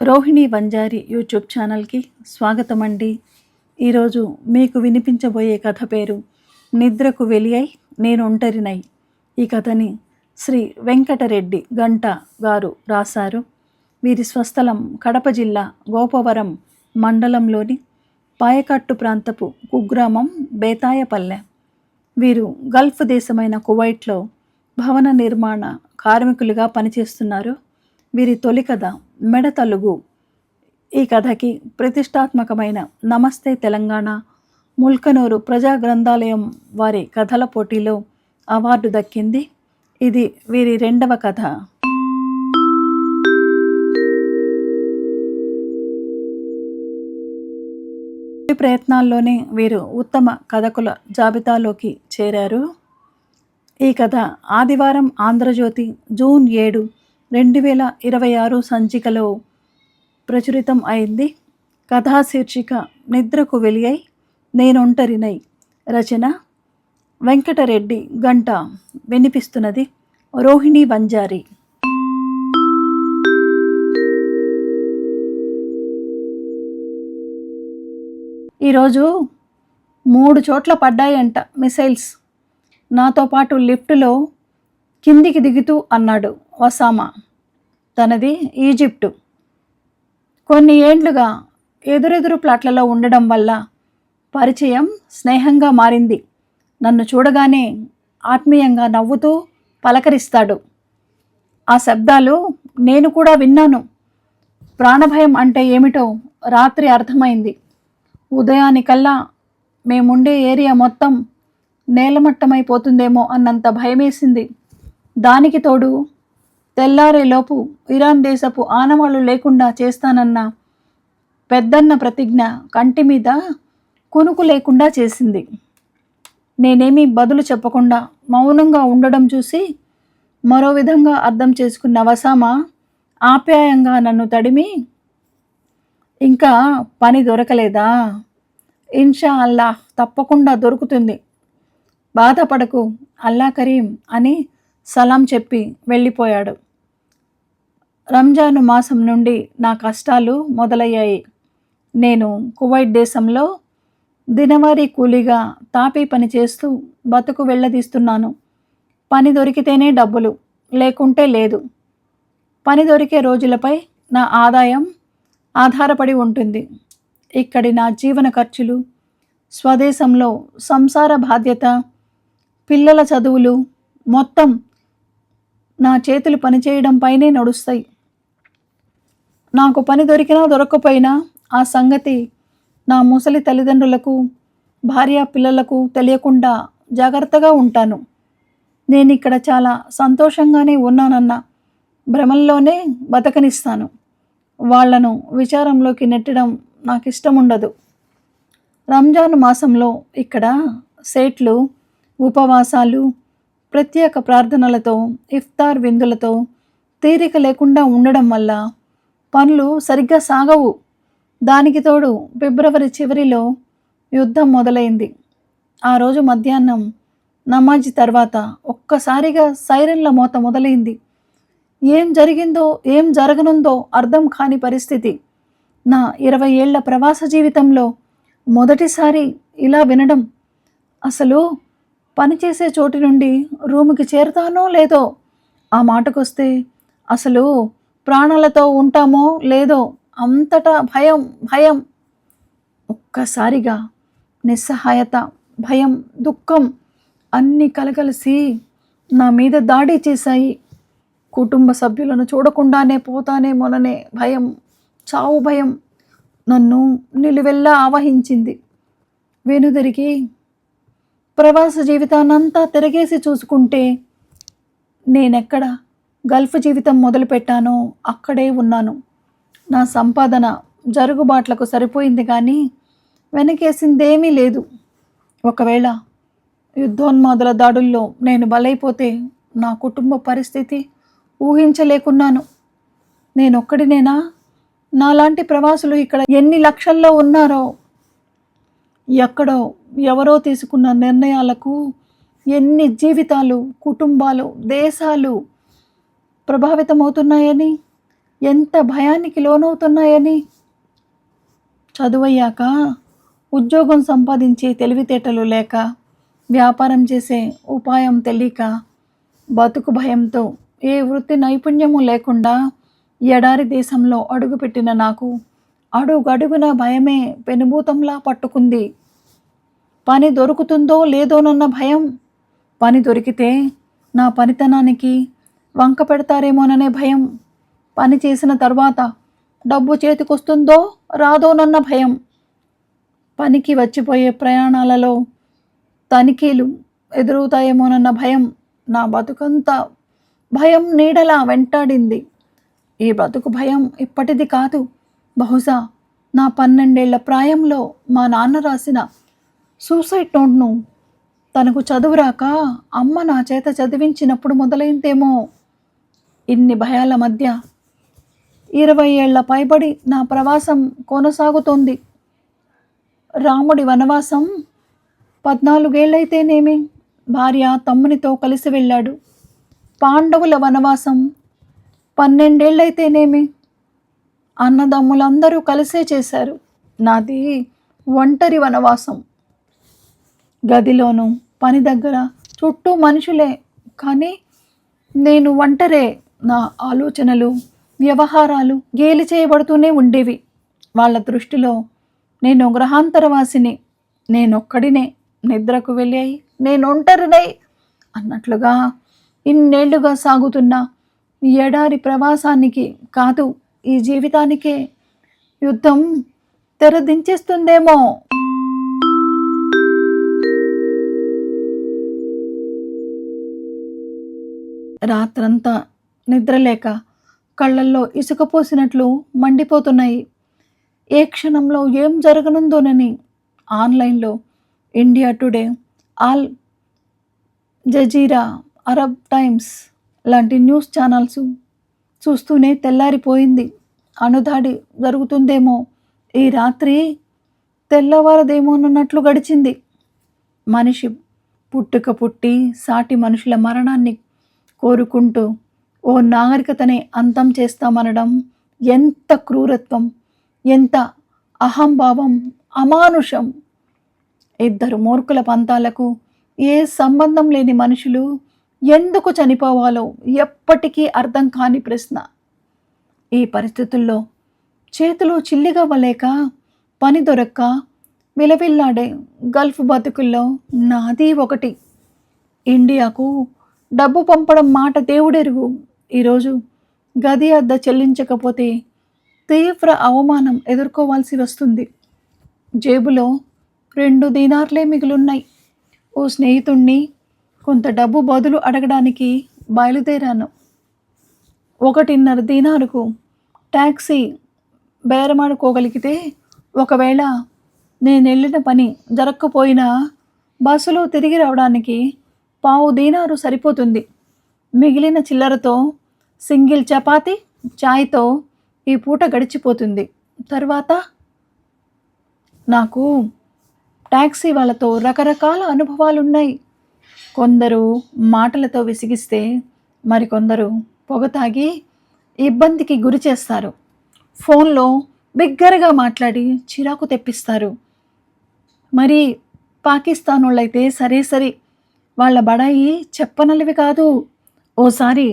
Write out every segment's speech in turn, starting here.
Rohini Vanjari YouTube ఛానల్కి స్వాగతం అండి. ఈరోజు మీకు వినిపించబోయే కథ పేరు నిద్రకు వెలియై నేను ఒంటరినై. ఈ కథని శ్రీ వెంకటరెడ్డి గంట గారు రాశారు. వీరి స్వస్థలం కడప జిల్లా గోపవరం మండలంలోని పాయకట్టు ప్రాంతపు కుగ్రామం బేతాయపల్లె. వీరు గల్ఫ్ దేశమైన కువైట్లో భవన నిర్మాణ కార్మికులుగా పనిచేస్తున్నారు. వీరి తొలి కథ మెడతలుగు. ఈ కథకి ప్రతిష్టాత్మకమైన నమస్తే తెలంగాణ ముల్కనూరు ప్రజా గ్రంథాలయం వారి కథల పోటీలో అవార్డు దక్కింది. ఇది వీరి రెండవ కథ. ఈ ప్రయత్నాల్లోనే వీరు ఉత్తమ కథకుల జాబితాలోకి చేరారు. ఈ కథ ఆదివారం ఆంధ్రజ్యోతి జూన్ 7, 2026 సంచికలో ప్రచురితం అయింది. కథా శీర్షిక నిద్రకు వెలియై నేనొంటరినై. రచన వెంకటరెడ్డి గంట. వినిపిస్తున్నది రోహిణి వంజారి. ఈరోజు 3 చోట్ల పడ్డాయంట మిసైల్స్. నాతో పాటు లిఫ్టులో కిందికి దిగుతూ అన్నాడు వసామా. తనది ఈజిప్టు. కొన్ని ఏండ్లుగా ఎదురెదురు ప్లాట్లలో ఉండడం వల్ల పరిచయం స్నేహంగా మారింది. నన్ను చూడగానే ఆత్మీయంగా నవ్వుతూ పలకరిస్తాడు. ఆ శబ్దాలు నేను కూడా విన్నాను. ప్రాణభయం అంటే ఏమిటో రాత్రి అర్థమైంది. ఉదయానికల్లా మేముండే ఏరియా మొత్తం నేలమట్టమైపోతుందేమో అన్నంత భయమేసింది. దానికి తోడు తెల్లారేలోపు ఇరాన్ దేశపు ఆనవాళ్లు లేకుండా చేస్తానన్న పెద్దన్న ప్రతిజ్ఞ కంటి మీద కునుకు లేకుండా చేసింది. నేనేమీ బదులు చెప్పకుండా మౌనంగా ఉండడం చూసి మరో విధంగా అర్థం చేసుకున్న వసామా ఆప్యాయంగా నన్ను తడిమి, ఇంకా పని దొరకలేదా? ఇన్షా అల్లాహ్ తప్పకుండా దొరుకుతుంది, బాధపడకు, అల్లా కరీం అని సలాం చెప్పి వెళ్ళిపోయాడు. రంజాను మాసం నుండి నా కష్టాలు మొదలయ్యాయి. నేను కువైట్ దేశంలో దినవారీ కూలీగా తాపీ పని చేస్తూ బతుకు వెళ్ళదీస్తున్నాను. పని దొరికితేనే డబ్బులు, లేకుంటే లేదు. పని దొరికే రోజులపై నా ఆదాయం ఆధారపడి ఉంటుంది. ఇక్కడి నా జీవన ఖర్చులు, స్వదేశంలో సంసార బాధ్యత, పిల్లల చదువులు మొత్తం నా చేతులు పనిచేయడంపైనే నడుస్తాయి. నాకు పని దొరికినా దొరకకపోయినా ఆ సంగతి నా ముసలి తల్లిదండ్రులకు, భార్య పిల్లలకు తెలియకుండా జాగ్రత్తగా ఉంటాను. నేను ఇక్కడ చాలా సంతోషంగానే ఉన్నానన్న భ్రమల్లోనే బతకనిస్తాను. వాళ్లను విచారంలోకి నెట్టడం నాకు ఇష్టం ఉండదు. రంజాను మాసంలో ఇక్కడ సేట్లు ఉపవాసాలు, ప్రత్యేక ప్రార్థనలతో, ఇఫ్తార్ విందులతో తీరిక లేకుండా ఉండడం వల్ల పనులు సరిగ్గా సాగవు. దానికి తోడు ఫిబ్రవరి చివరిలో యుద్ధం మొదలైంది. ఆ రోజు మధ్యాహ్నం నమాజ్ తర్వాత ఒక్కసారిగా సైరన్ల మోత మొదలైంది. ఏం జరిగిందో ఏం జరగనుందో అర్థం కాని పరిస్థితి. నా 20 ఏళ్ల ప్రవాస జీవితంలో మొదటిసారి ఇలా వినడం. అసలు పనిచేసే చోటు నుండి రూముకి చేరుతానో లేదో, ఆ మాటకొస్తే అసలు ప్రాణాలతో ఉంటామో లేదో అంతటా భయం భయం. ఒక్కసారిగా నిస్సహాయత, భయం, దుఃఖం అన్నీ కలగలిసి నా మీద దాడి చేశాయి. కుటుంబ సభ్యులను చూడకుండానే పోతానేమోననే భయం, చావు భయం నన్ను నిలువెల్లా ఆవహించింది. వెనుదిరిగి ప్రవాస జీవితాన్నంతా తిరగేసి చూసుకుంటే నేనెక్కడ గల్ఫ్ జీవితం మొదలుపెట్టానో అక్కడే ఉన్నాను. నా సంపాదన జరుగుబాట్లకు సరిపోయింది కానీ వెనకేసిందేమీ లేదు. ఒకవేళ యుద్ధోన్మాదుల దాడుల్లో నేను బలైపోతే నా కుటుంబ పరిస్థితి ఊహించలేకున్నాను. నేనొక్కడినేనా? నాలాంటి ప్రవాసులు ఇక్కడ ఎన్ని లక్షల్లో ఉన్నారో. ఎక్కడో ఎవరో తీసుకున్న నిర్ణయాలకు ఎన్ని జీవితాలు, కుటుంబాలు, దేశాలు ప్రభావితమవుతున్నాయని ఎంత భయానికి లోనవుతున్నాయని. చదువయ్యాక ఉద్యోగం సంపాదించే తెలివితేటలు లేక, వ్యాపారం చేసే ఉపాయం తెలియక, బతుకు భయంతో ఏ వృత్తి నైపుణ్యము లేకుండా ఎడారి దేశంలో అడుగుపెట్టిన నాకు అడుగడుగున భయమే పెనుభూతంలా పట్టుకుంది. పని దొరుకుతుందో లేదోనన్న భయం, పని దొరికితే నా పనితనానికి వంక పెడతారేమోననే భయం, పని చేసిన తర్వాత డబ్బు చేతికొస్తుందో రాదోనన్న భయం, పనికి వచ్చిపోయే ప్రయాణాలలో తనిఖీలు ఎదురవుతాయేమోనన్న భయం నా బతుకంతా భయం నీడలా వెంటాడింది. ఈ బతుకు భయం ఇప్పటిది కాదు. బహుశా నా 12 ఏళ్ల ప్రాయంలో మా నాన్న రాసిన సూసైడ్ నోట్ను తనకు చదువు రాక అమ్మ నా చేత చదివించినప్పుడు మొదలైందేమో. ఇన్ని భయాల మధ్య 20 ఏళ్ల పైబడి నా ప్రవాసం కొనసాగుతోంది. రాముడి వనవాసం 14 ఏళ్ళైతేనేమి భార్య తమ్మునితో కలిసి వెళ్ళాడు. పాండవుల వనవాసం 12 ఏళ్ళైతేనేమి అన్నదమ్ములందరూ కలిసే చేశారు. నాది ఒంటరి వనవాసం. గదిలోనూ పని దగ్గర చుట్టూ మనుషులే, కానీ నేను ఒంటరే. నా ఆలోచనలు, వ్యవహారాలు గేలి చేయబడుతూనే ఉండేవి. వాళ్ళ దృష్టిలో నేను గ్రహాంతరవాసిని, నేనొక్కడినే నిద్రకు వెళ్ళాయి, నేను ఒంటరినై అన్నట్లుగా ఇన్నేళ్లుగా సాగుతున్న ఈ ఎడారి ప్రవాసానికి కాదు, ఈ జీవితానికే యుద్ధం తెరదించేస్తుందేమో. రాత్రంతా నిద్రలేక కళ్ళల్లో ఇసుక పోసినట్లు మండిపోతున్నాయి. ఏ క్షణంలో ఏం జరగనుందోనని ఆన్లైన్లో India today, all Jazeera, Arab times లాంటి న్యూస్ ఛానల్స్ చూస్తూనే తెల్లారిపోయింది. అణుదాడి జరుగుతుందేమో, ఈ రాత్రి తెల్లవారదేమోనన్నట్లు గడిచింది. మనిషి పుట్టి సాటి మనుషుల మరణాన్ని కోరుకుంటూ ఓ నాగరికతనే అంతం చేస్తామనడం ఎంత క్రూరత్వం, ఎంత అహంభావం, అమానుషం. 2 మూర్ఖుల పంతాలకు ఏ సంబంధం లేని మనుషులు ఎందుకు చనిపోవాలో ఎప్పటికీ అర్థం కాని ప్రశ్న. ఈ పరిస్థితుల్లో చేతిలో చిల్లిగవ్వలేక, పని దొరక్క విలవిల్లాడే గల్ఫ్ బతుకుల్లో నాది ఒకటి. ఇండియాకు డబ్బు పంపడం మాట దేవుడెరుగు. ఈరోజు గది అద్దె చెల్లించకపోతే తీవ్ర అవమానం ఎదుర్కోవాల్సి వస్తుంది. జేబులో 2 దీనార్లే మిగులున్నాయి. ఓ స్నేహితుణ్ణి కొంత డబ్బు బదులు అడగడానికి బయలుదేరాను. 1.5 దీనారుకు ట్యాక్సీ బేరమాడుకోగలిగితే, ఒకవేళ నేను వెళ్ళిన పని జరగకపోయినా బస్సులో తిరిగి రావడానికి 1/4 దీనారు సరిపోతుంది. మిగిలిన చిల్లరతో సింగిల్ చపాతీ, చాయ్తో ఈ పూట గడిచిపోతుంది. తర్వాత నాకు ట్యాక్సీ వాళ్ళతో రకరకాల అనుభవాలున్నాయి. కొందరు మాటలతో విసిగిస్తే, మరికొందరు పొగ తాగి ఇబ్బందికి గురి చేస్తారు. ఫోన్లో బిగ్గరగా మాట్లాడి చిరాకు తెప్పిస్తారు. మరి పాకిస్తాన్ వాళ్ళైతే సరే, వాళ్ళ బడాయి చెప్పనలివి కాదు. ఓసారి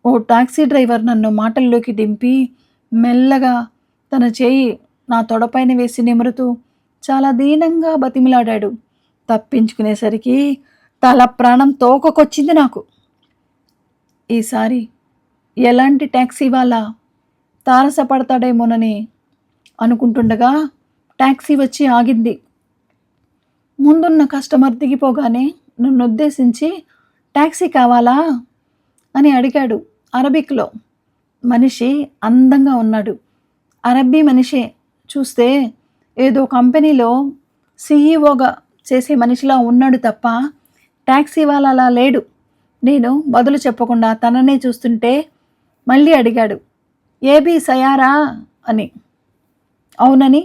ఓ టాక్సీ డ్రైవర్ నన్ను మాటల్లోకి దింపి మెల్లగా తన చేయి నా తొడపైన వేసి నిమురుతూ చాలా దీనంగా బతిమిలాడాడు. తప్పించుకునేసరికి తల ప్రాణం తోకకొచ్చింది నాకు. ఈసారి ఎలాంటి ట్యాక్సీ వాళ్ళ తారసపడతాడేమోనని అనుకుంటుండగా ట్యాక్సీ వచ్చి ఆగింది. ముందున్న కస్టమర్ దిగిపోగానే నన్ను ఉద్దేశించి ట్యాక్సీ కావాలా అని అడిగాడు అరబిక్లో. మనిషి అందంగా ఉన్నాడు. అరబ్బీ మనిషే. చూస్తే ఏదో కంపెనీలో సీఈఓగా చేసే మనిషిలా ఉన్నాడు తప్ప ట్యాక్సీ వాళ్ళలా లేడు. నేను బదులు చెప్పకుండా తననే చూస్తుంటే మళ్ళీ అడిగాడు, ఏబీ సయారా అని. అవునని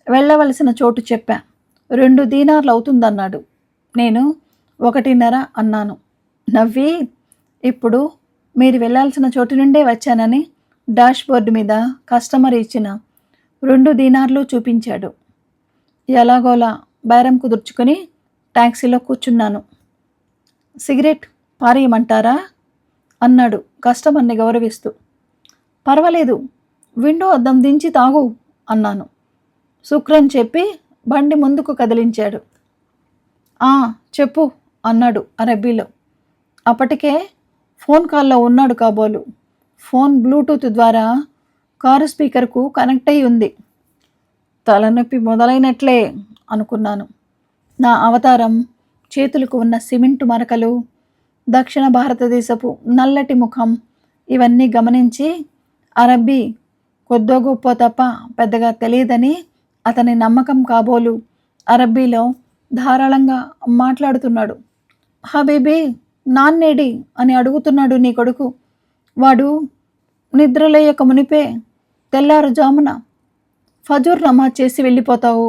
వెళ్ళవలసిన చోటు చెప్పా. 2 దీనార్లు అవుతుందన్నాడు. నేను 1.5 అన్నాను. నవ్వి, ఇప్పుడు మీరు వెళ్ళాల్సిన చోటు నుండే వచ్చానని డాష్బోర్డ్ మీద కస్టమర్ ఇచ్చిన 2 దీనార్లు చూపించాడు. ఎలాగోలా బేరం కుదుర్చుకొని టాక్సీలో కూర్చున్నాను. సిగరెట్ పారేయమంటారా అన్నాడు కస్టమర్ని గౌరవిస్తూ. పర్వాలేదు, విండో అద్దం దించి తాగు అన్నాను. శుక్రన్ చెప్పి బండి ముందుకు కదిలించాడు. ఆ చెప్పు అన్నాడు అరబ్బీలో. అప్పటికే ఫోన్ కాల్లో ఉన్నాడు కాబోలు. ఫోన్ బ్లూటూత్ ద్వారా కారు స్పీకర్కు కనెక్ట్ అయి ఉంది. తలనొప్పి మొదలైనట్లే అనుకున్నాను. నా అవతారం, చేతులకు ఉన్న సిమెంటు మరకలు, దక్షిణ భారతదేశపు నల్లటి ముఖం ఇవన్నీ గమనించి అరబ్బీ కొద్దో గొప్ప తప్ప పెద్దగా తెలియదని అతని నమ్మకం కాబోలు అరబ్బీలో ధారాళంగా మాట్లాడుతున్నాడు. హబీబీ, నాన్నేడి అని అడుగుతున్నాడు నీ కొడుకు. వాడు నిద్రలేయక మునిపే తెల్లారుజామున ఫజూర్ నమాజ్ చేసి వెళ్ళిపోతావు.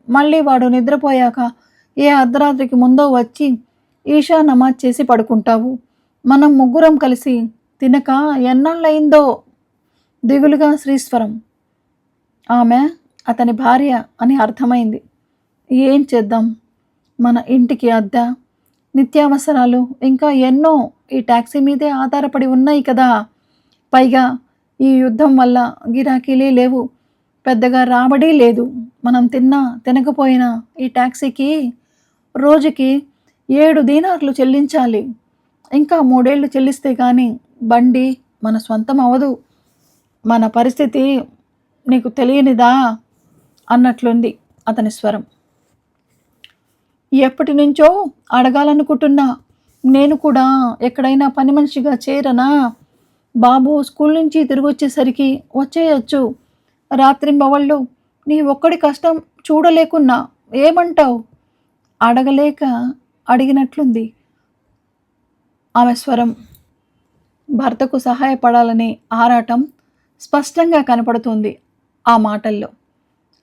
మళ్ళీ వాడు నిద్రపోయాక ఏ అర్ధరాత్రికి ముందో వచ్చి ఈషా నమాజ్ చేసి పడుకుంటావు. మనం ముగ్గురం కలిసి తినక ఎన్నాళ్ళయిందో దిగులుగా శ్రీస్వరం. ఆమె అతని భార్య అని అర్థమైంది. ఏం చేద్దాం, మన ఇంటికి అద్దె, నిత్యావసరాలు ఇంకా ఎన్నో ఈ ట్యాక్సీ మీదే ఆధారపడి ఉన్నాయి కదా. పైగా ఈ యుద్ధం వల్ల గిరాకీలే లేవు, పెద్దగా రాబడి లేదు. మనం తిన్నా తినకపోయినా ఈ ట్యాక్సీకి రోజుకి 7 దీనార్లు చెల్లించాలి. ఇంకా 3 ఏళ్ళు చెల్లిస్తే కానీ బండి మన సొంతం అవదు. మన పరిస్థితి నీకు తెలియనిదా అన్నట్లుంది అతని స్వరం. ఎప్పటి నుంచో అడగాలనుకుంటున్నా. నేను కూడా ఎక్కడైనా పని మనిషిగా చేరనా? బాబు స్కూల్ నుంచి తిరిగి వచ్చేసరికి వచ్చేయచ్చు. రాత్రింబవళ్ళు నీ ఒక్కడి కష్టం చూడలేకున్నా ఏమంటావు? అడగలేక అడిగినట్లుంది ఆమె స్వరం. భర్తకు సహాయపడాలనే ఆరాటం స్పష్టంగా కనపడుతుంది ఆ మాటల్లో.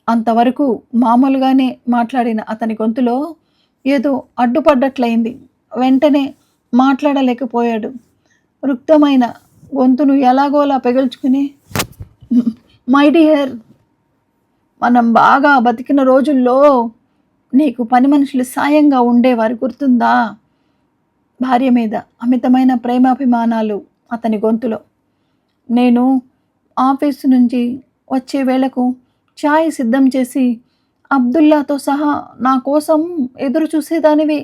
అంతవరకు మామూలుగానే మాట్లాడిన అతని గొంతులో ఏదో అడ్డుపడ్డట్లయింది. వెంటనే మాట్లాడలేకపోయాడు. రుక్తమైన గొంతును ఎలాగోలా పెగల్చుకుని, మై డియర్, మనం బాగా బతికిన రోజుల్లో నీకు పని మనుషులు సాయంగా ఉండేవారు, గుర్తుందా? భార్య మీద అమితమైన ప్రేమాభిమానాలు అతని గొంతులో. నేను ఆఫీసు నుంచి వచ్చే వేళకు ఛాయ్ సిద్ధం చేసి అబ్దుల్లాతో సహా నా కోసం ఎదురు చూసేదానివి.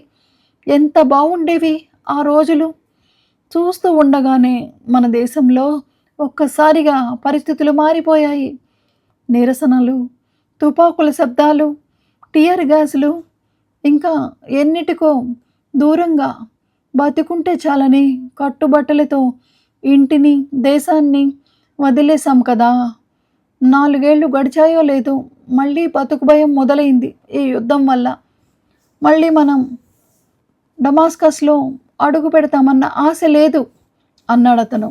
ఎంత బాగుండేవి ఆ రోజులు. చూస్తూ ఉండగానే మన దేశంలో ఒక్కసారిగా పరిస్థితులు మారిపోయాయి. నిరసనలు, తుపాకుల శబ్దాలు, టియర్ గ్యాసులు, ఇంకా ఎన్నిటికో దూరంగా బతికుంటే చాలని కట్టుబట్టలతో ఇంటిని, దేశాన్ని వదిలేశాం కదా. 4 ఏళ్ళు గడిచాయో లేదో మళ్ళీ బతుకు భయం మొదలైంది ఈ యుద్ధం వల్ల. మళ్ళీ మనం డమాస్కస్లో అడుగు పెడతామన్న ఆశ లేదు అన్నాడతను.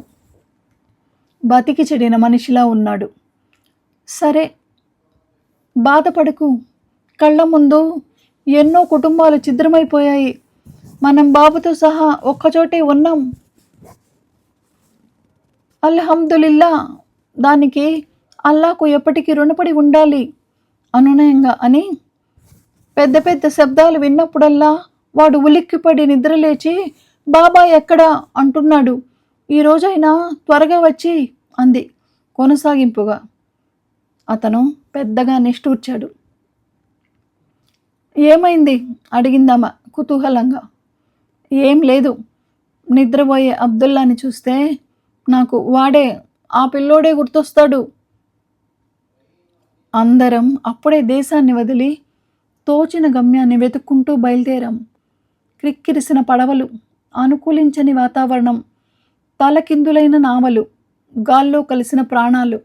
బతికి చెడిన మనిషిలా ఉన్నాడు. సరే, బాధపడకు. కళ్ళ ముందు ఎన్నో కుటుంబాలు ఛిద్రమైపోయాయి. మనం బాబుతో సహా ఒక్కచోటే ఉన్నాం. అల్హమ్దులిల్లా, దానికి అల్లాకు ఎప్పటికీ రుణపడి ఉండాలి అనునయంగా అని పెద్ద పెద్ద శబ్దాలు విన్నప్పుడల్లా వాడు ఉలిక్కిపడి నిద్రలేచి బాబా ఎక్కడా అంటున్నాడు. ఈ రోజైనా త్వరగా వచ్చి అంది కొనసాగింపుగా. అతను పెద్దగా నిష్టూర్చాడు. ఏమైంది అడిగిందామా కుతూహలంగా. ఏం లేదు, నిద్రపోయే అబ్దుల్లాని చూస్తే నాకు వాడే, ఆ పిల్లోడే గుర్తొస్తాడు. అందరం అప్పుడే దేశాన్ని వదిలి తోచిన గమ్యాన్ని వెతుక్కుంటూ బయలుదేరాం. క్రిక్కిరిసిన పడవలు, అనుకూలించని వాతావరణం, తలకిందులైన నావలు, గాల్లో కలిసిన ప్రాణాలు,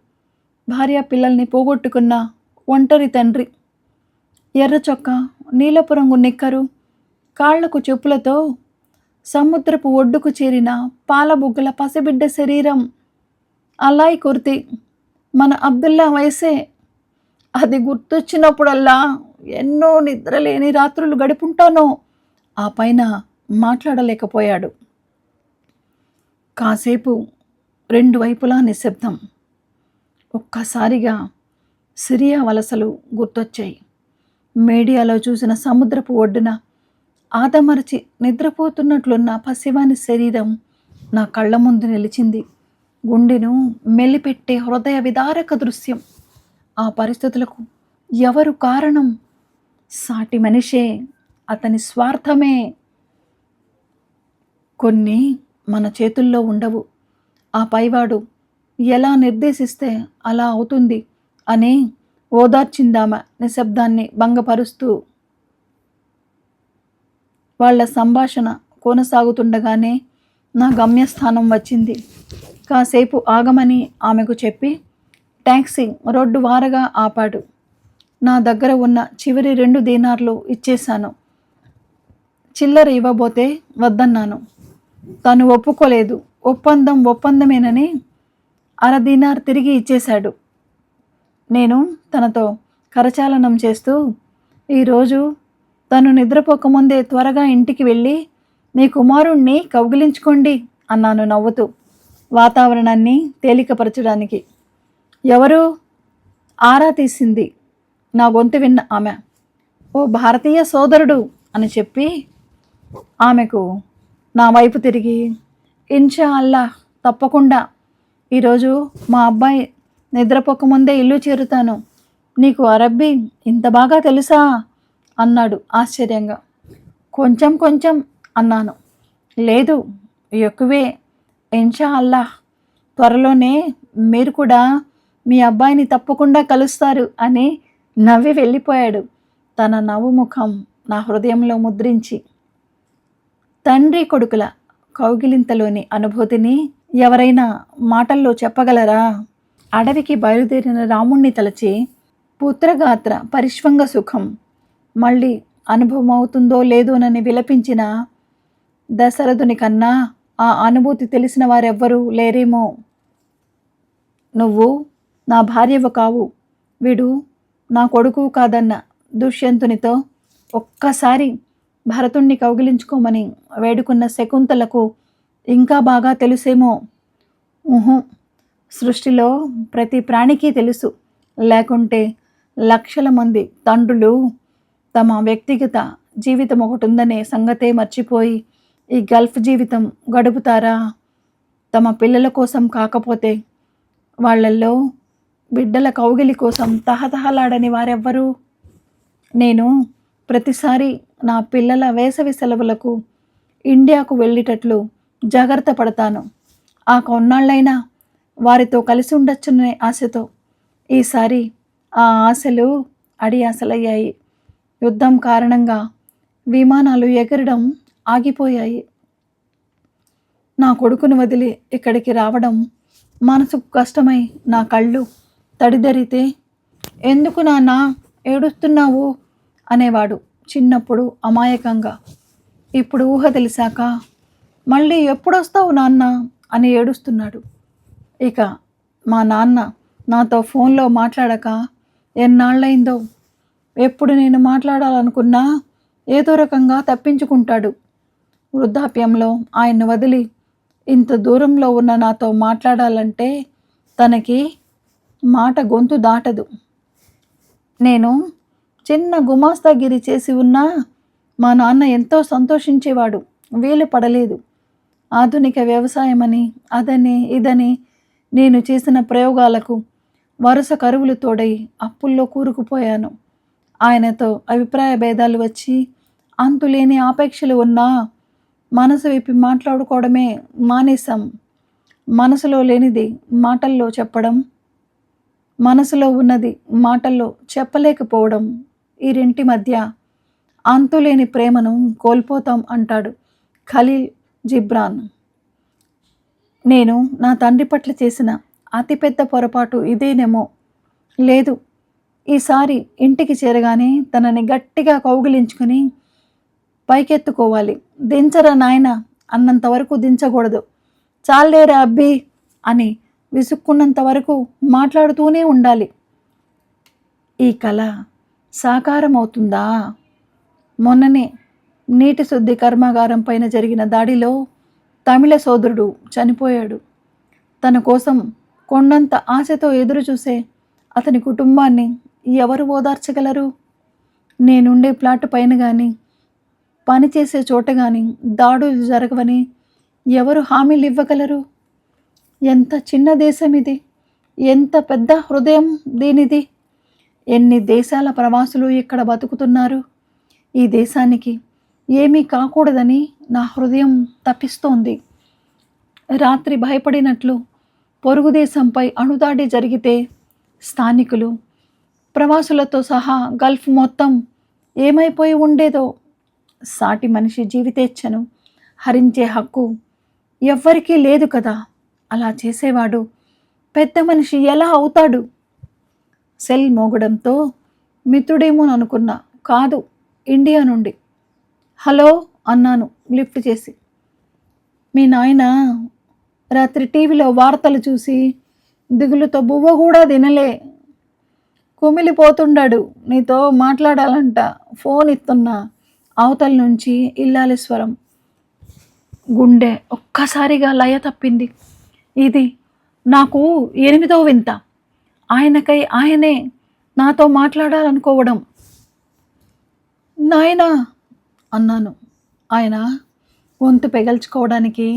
భార్య పిల్లల్ని పోగొట్టుకున్న ఒంటరి తండ్రి, ఎర్ర చొక్కా, నీలపు రంగు నిక్కరు, కాళ్లకు చెప్పులతో సముద్రపు ఒడ్డుకు చేరిన పాలబుగ్గల పసిబిడ్డ శరీరం, అలాయ్ కుర్తి, మన అబ్దుల్లా వయసే. అది గుర్తొచ్చినప్పుడల్లా ఎన్నో నిద్రలేని రాత్రులు గడుపుంటానో. ఆ పైన మాట్లాడలేకపోయాడు. కాసేపు రెండు వైపులా నిశ్శబ్దం. ఒక్కసారిగా సిరియా వలసలు గుర్తొచ్చాయి. మీడియాలో చూసిన సముద్రపు ఒడ్డున ఆదమరచి నిద్రపోతున్నట్లున్న పసివాని శరీరం నా కళ్ళ ముందు నిలిచింది. గుండెను మెలిపెట్టే హృదయ విదారక దృశ్యం. ఆ పరిస్థితులకు ఎవరు కారణం? సాటి మనిషే, అతని స్వార్థమే. కొన్ని మన చేతుల్లో ఉండవు. ఆ పైవాడు ఎలా నిర్దేశిస్తే అలా అవుతుంది అని ఓదార్చిందామె నిశ్శబ్దాన్ని భంగపరుస్తూ. వాళ్ళ సంభాషణ కొనసాగుతుండగానే నా గమ్యస్థానం వచ్చింది. కాసేపు ఆగమని ఆమెకు చెప్పి ట్యాక్సీ రోడ్డు వారగా ఆపాడు. నా దగ్గర ఉన్న చివరి 2 దీనార్లు ఇచ్చేశాను. చిల్లర ఇవ్వబోతే వద్దన్నాను. తను ఒప్పుకోలేదు. ఒప్పందమేనని 1/2 దీనార్ తిరిగి ఇచ్చేశాడు. నేను తనతో కరచాలనం చేస్తూ, ఈరోజు తను నిద్రపోకముందే త్వరగా ఇంటికి వెళ్ళి మీ కుమారుణ్ణి కౌగిలించుకోండి అన్నాను నవ్వుతూ, వాతావరణాన్ని తేలికపరచడానికి. ఎవరు? ఆరా తీసింది నా గొంతు విన్న ఆమె. ఓ భారతీయ సోదరుడు అని చెప్పి ఆమెకు నా వైపు తిరిగి, ఇన్షా అల్లాహ్, తప్పకుండా ఈరోజు మా అబ్బాయి నిద్రపోకముందే ఇల్లు చేరుతాను. నీకు అరబ్బీ ఇంత బాగా తెలుసా అన్నాడు ఆశ్చర్యంగా. కొంచెం కొంచెం అన్నాను. లేదు, ఎక్కువే. ఇన్షా అల్లాహ్, త్వరలోనే మీరు కూడా మీ అబ్బాయిని తప్పకుండా కలుస్తారు అని నవ్వి వెళ్ళిపోయాడు, తన నవ్వు ముఖం నా హృదయంలో ముద్రించి. తండ్రి కొడుకుల కౌగిలింతలోని అనుభూతిని ఎవరైనా మాటల్లో చెప్పగలరా? అడవికి బయలుదేరిన రాముణ్ణి తలచి పుత్రగాత్ర పరిష్వంగ సుఖం మళ్ళీ అనుభవం అవుతుందో లేదోనని విలపించిన దశరథుని కన్నా ఆ అనుభూతి తెలిసిన వారెవ్వరూ లేరేమో. నువ్వు నా భార్యవు కావు, వీడు నా కొడుకు కాదన్న దుష్యంతునితో ఒక్కసారి భరతుణ్ణి కౌగిలించుకోమని వేడుకున్న శకుంతలకు ఇంకా బాగా తెలుసేమో. సృష్టిలో ప్రతి ప్రాణికి తెలుసు. లేకుంటే లక్షల మంది తండ్రులు తమ వ్యక్తిగత జీవితం ఒకటి ఉందనే సంగతే మర్చిపోయి ఈ గల్ఫ్ జీవితం గడుపుతారా? తమ పిల్లల కోసం కాకపోతే వాళ్ళల్లో బిడ్డల కౌగిలి కోసం తహతహలాడని వారెవ్వరు? నేను ప్రతిసారి నా పిల్లల వేసవి సెలవులకు ఇండియాకు వెళ్ళేటట్లు జాగ్రత్త పడతాను. ఆ కొన్నాళ్ళైనా వారితో కలిసి ఉండొచ్చునే ఆశతో. ఈసారి ఆ ఆశలు అడియాసలయ్యాయి. యుద్ధం కారణంగా విమానాలు ఎగరడం ఆగిపోయాయి. నా కొడుకును వదిలి ఇక్కడికి రావడం మనసుకు కష్టమై నా కళ్ళు తడిదరితే, ఎందుకు నాన్న ఏడుస్తున్నావు అనేవాడు చిన్నప్పుడు అమాయకంగా. ఇప్పుడు ఊహ తెలిసాక మళ్ళీ ఎప్పుడొస్తావు నాన్న అని ఏడుస్తున్నాడు. ఇక మా నాన్న నాతో ఫోన్లో మాట్లాడక ఎన్నాళ్ళైందో. ఎప్పుడు నేను మాట్లాడాలనుకున్నా ఏదో రకంగా తప్పించుకుంటాడు. వృద్ధాప్యంలో ఆయన్ను వదిలి ఇంత దూరంలో ఉన్న నాతో మాట్లాడాలంటే తనకి మాట గొంతు దాటదు. నేను చిన్న గుమాస్తాగిరి చేసి ఉన్నా మా నాన్న ఎంతో సంతోషించేవాడు. వీలు పడలేదు. ఆధునిక వ్యవసాయమని అదని ఇదని నేను చేసిన ప్రయోగాలకు వరుస కరువులు తోడై అప్పుల్లో కూరుకుపోయాను. ఆయనతో అభిప్రాయ భేదాలు వచ్చి అంతులేని ఆపేక్షలు ఉన్నా మనసు విప్పి మాట్లాడుకోవడమే మానేశాం. మనసులో లేనిది మాటల్లో చెప్పడం, మనసులో ఉన్నది మాటల్లో చెప్పలేకపోవడం, ఈ రెంటి మధ్య అంతులేని ప్రేమను కోల్పోతాం అంటాడు ఖలీల్ జిబ్రాన్. నేను నా తండ్రి పట్ల చేసిన అతిపెద్ద పొరపాటు ఇదేనేమో. లేదు, ఈసారి ఇంటికి చేరగానే తనని గట్టిగా కౌగిలించుకుని పైకెత్తుకోవాలి. దించరా నాయన అన్నంత వరకు దించకూడదు. చాలేరా అబ్బి అని విసుక్కున్నంత వరకు మాట్లాడుతూనే ఉండాలి. ఈ కళ సాకారం అవుతుందా? మొన్ననే నీటి శుద్ధి కర్మాగారం పైన జరిగిన దాడిలో తమిళ సోదరుడు చనిపోయాడు. తన కోసం కొండంత ఆశతో ఎదురు చూసే అతని కుటుంబాన్ని ఎవరు ఓదార్చగలరు? నేనుండే ప్లాట్ పైన కానీ, పనిచేసే చోట కానీ దాడులు జరగవని ఎవరు హామీలు ఇవ్వగలరు? ఎంత చిన్న దేశం ఇది! ఎంత పెద్ద హృదయం దీనిది! ఎన్ని దేశాల ప్రవాసులు ఇక్కడ బతుకుతున్నారు. ఈ దేశానికి ఏమీ కాకూడదని నా హృదయం తపిస్తోంది. రాత్రి భయపడినట్లు పొరుగు దేశంపై అణుదాడి జరిగితే స్థానికులు, ప్రవాసులతో సహా గల్ఫ్ మొత్తం ఏమైపోయి ఉండేదో. సాటి మనిషి జీవితేచ్ఛను హరించే హక్కు ఎవ్వరికీ లేదు కదా. అలా చేసేవాడు పెద్ద మనిషి ఎలా అవుతాడు? సెల్ మోగడంతో మిత్రుడేమోననుకున్నా. కాదు, ఇండియా నుండి. హలో అన్నాను లిఫ్ట్ చేసి. మీ నాయన రాత్రి టీవీలో వార్తలు చూసి దిగులుతో బువ్వ కూడా తినలే. కుమిలిపోతుండాడు. నీతో మాట్లాడాలంట. ఫోన్ ఇస్తున్నా. అవతల నుంచి ఇల్లాలి స్వరం. గుండె ఒక్కసారిగా లయ తప్పింది. ఇది నాకు 8వ వింత. ఆయనకై ఆయనే నాతో మాట్లాడాలనుకోవడం. నాయనా అన్నాను. ఆయన గొంతు పెగల్చుకోవడానికి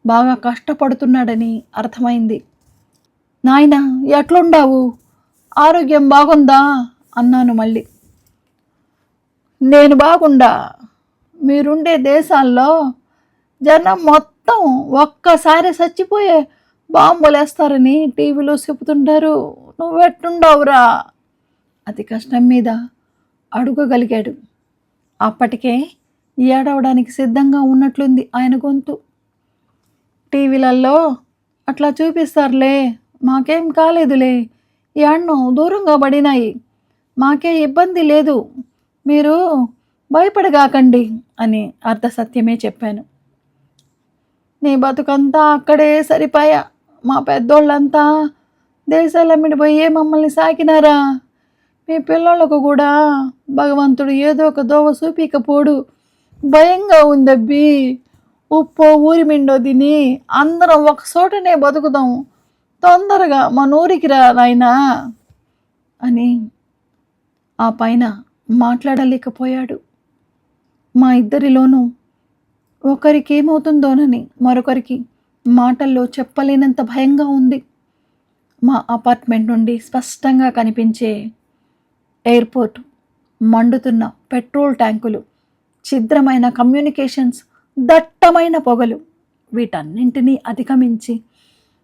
బాగా కష్టపడుతున్నాడని అర్థమైంది. నాయనా ఎట్లుండావు? ఆరోగ్యం బాగుందా అన్నాను మళ్ళీ. నేను బాగుండా. మీరుండే దేశాల్లో జనం మొత్తం ఒక్కసారి చచ్చిపోయే బాంబులేస్తారని టీవీలో చెబుతుంటారు. నువ్వెట్టుండవురా? అతి కష్టం మీద అడుగగలిగాడు. అప్పటికే ఏడవడానికి సిద్ధంగా ఉన్నట్లుంది ఆయన గొంతు. టీవీలలో అట్లా చూపిస్తారులే, మాకేం కాలేదులే, యాడ్నో దూరంగా పడినాయి, మాకే ఇబ్బంది లేదు, మీరు భయపడగాకండి అని అర్ధ సత్యమే చెప్పాను. నీ బతుకంతా అక్కడే సరిపాయా. మా పెద్దోళ్ళంతా దేశాలమ్మిడి పోయే మమ్మల్ని సాకినారా. మీ పిల్లలకు కూడా భగవంతుడు ఏదో ఒక దోవ చూపికపోడు. భయంగా ఉందబ్బి. ఉప్పో ఊరి మిండో తిని అందరం ఒక చోటనే బతుకుదాం. తొందరగా మన ఊరికి రా నాయనా అని ఆ పైన మాట్లాడలేకపోయాడు. మా ఇద్దరిలోనూ ఒకరికి ఏమవుతుందోనని మరొకరికి మాటల్లో చెప్పలేనంత భయంగా ఉంది. మా అపార్ట్మెంట్ నుండి స్పష్టంగా కనిపించే ఎయిర్పోర్ట్, మండుతున్న పెట్రోల్ ట్యాంకులు, ఛిద్రమైన కమ్యూనికేషన్స్, దట్టమైన పొగలు, వీటన్నింటినీ అధిగమించి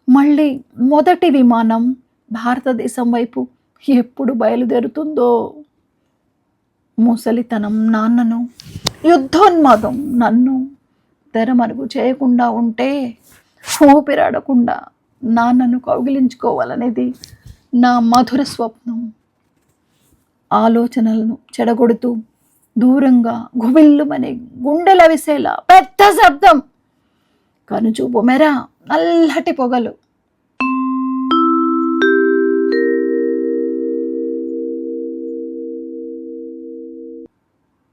మళ్ళీ మొదటి విమానం భారతదేశం వైపు ఎప్పుడు బయలుదేరుతుందో. ముసలితనం నాన్నను, యుద్ధోన్మాదం నన్ను తెరమరుగు చేయకుండా ఉంటే ఊపిరాడకుండా నాన్నను కౌగిలించుకోవాలనేది నా మధుర స్వప్నం. ఆలోచనలను చెడగొడుతూ దూరంగా గుబిల్లుమని గుండెల విసేలా పెద్ద శబ్దం, కనుచూపు మెర నల్లటి పొగలు.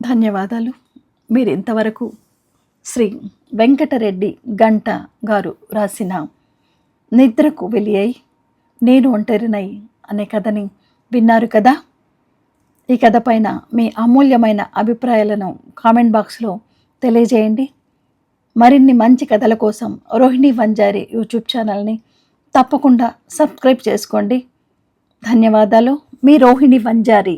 ధన్యవాదాలు. మీరు ఇంతవరకు శ్రీ వెంకటరెడ్డి గంట గారు రాసిన నిద్రకు వెలియై నేను ఒంటరినై అనే కథని విన్నారు కదా. ఈ కథ పైన మీ అమూల్యమైన అభిప్రాయాలను కామెంట్ బాక్స్లో తెలియజేయండి. మరిన్ని మంచి కథల కోసం రోహిణి వంజారి యూట్యూబ్ ఛానల్ని తప్పకుండా సబ్స్క్రైబ్ చేసుకోండి. ధన్యవాదాలు. మీ రోహిణి వంజారి.